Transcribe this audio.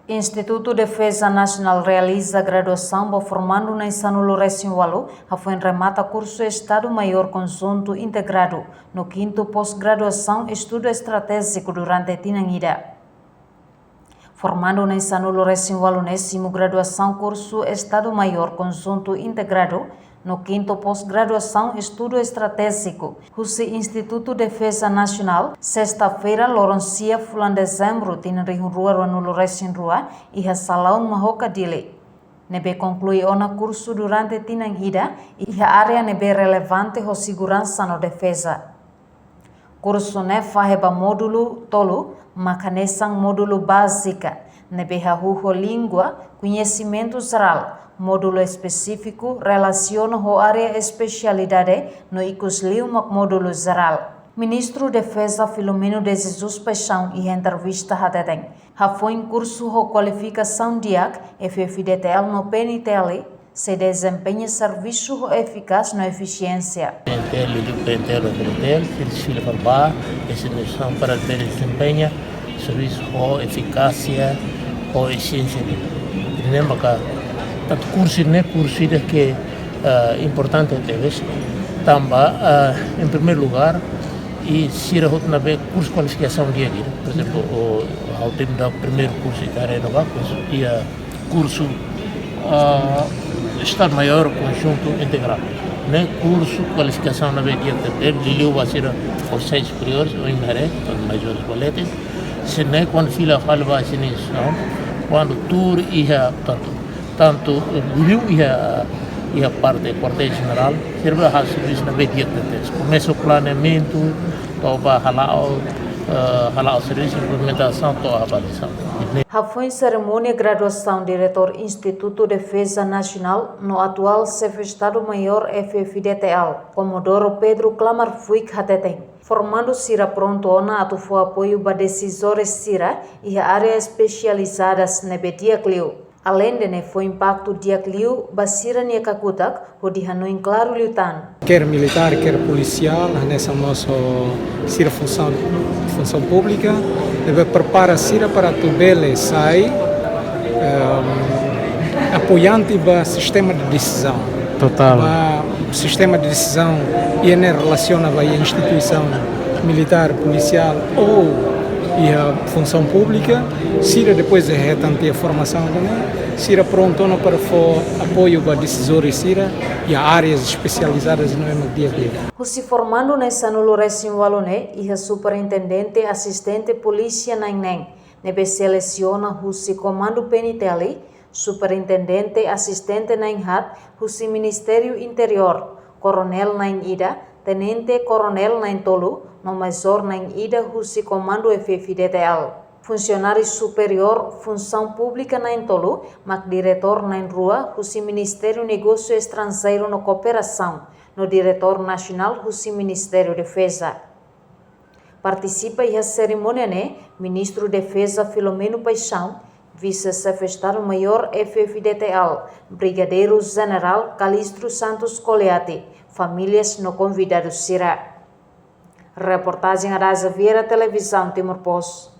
Instituto Defesa Nacional realiza graduação formando na Insanulo Recém-Walu, a remata curso Estado Maior Conjunto Integrado, no quinto pós-graduação Estudo Estratégico durante Tinanguida. Formando na Insanulo Recém-Walu, décimo graduação curso Estado Maior Conjunto Integrado, no quinto pós-graduação Estudo Estratégico, o Instituto Defesa Nacional, sexta-feira, Loroncia, Fulan Dezembro, Tinanrihu Rua, Nulo Recém-Rua, e a Salão Mahoka Dile. Nebe conclui ona curso durante Tinanguida e a área nebe relevante ho segurança no defesa. Curso ne faheba módulo tolo, macanesang módulo básica, nebe hahuho língua, conhecimento geral, módulo específico, relaciona ho área especialidade no icusliu mak módulo geral. Ministro Defesa Filomeno de Jesus Paixão e entrevista hadeteng. Foi em curso ho qualificação diak FFDTL no PNTL se desempenha serviço eficaz na eficiência. PNTL, filho verbal, designação para desempenhar serviço ou eficácia ou eficiência. Lembra que tanto curso que é importante talvez também em primeiro lugar e se a outra vez curso de qualificação de vida, por exemplo ao tempo do primeiro curso de renovar e curso Estado Maior Conjunto Integrado, né? Curso de qualificação na vez de Liliu vai ser forças superiores ou em maré, maiores boletes, se não quando fila fala vai ser nisso, quando tour e tanto Liliu e a parte quartel-general serve a serviço na vez de começa o planeamento, para halar o serviço de implementação toda a avaliação. Foi cerimônia de graduação diretor Instituto Defesa Nacional no atual chefe Estado Maior FFDTL, Comodoro Pedro Clamar Fuik Hateteng, formando Sira prontona atufu apoio para decisores Sira e áreas especializadas na Bediacliu. Além de foi impacto diacliu basira nia kakutak o di Hanoi claro liutan. Quer militar, quer policial, nessa nossa sira função pública, deve preparar sira para tubele sai apoiante para sistema de decisão. Total. O sistema de decisão e relaciona a instituição militar, policial ou e a função pública, Sira depois de retanter a formação também, Sira pronto para apoio para decisores Sira e a áreas especializadas no dia a dia. O se formando na Insanulo Recém-Walu e a superintendente assistente polícia Naineng, nebe seleciona o se comando PNTL, superintendente assistente Nainhat, o se Ministério Interior, coronel Nainida, tenente coronel Naintolu, no major Nainida, o se comando FFDTL. Funcionário superior, função pública Naintolu, mac diretor Nainrua, o se Ministério Negócio Estrangeiro no Cooperação, no diretor nacional, o se Ministério Defesa. Participa a cerimônia, Ministro Defesa Filomeno Paixão, Vice-Chefe Estado Maior FFDTL, Brigadeiro General Calistro Santos Coleati, famílias no convidado Sira. Reportagem Arasa Vieira, Televisão Timor Post.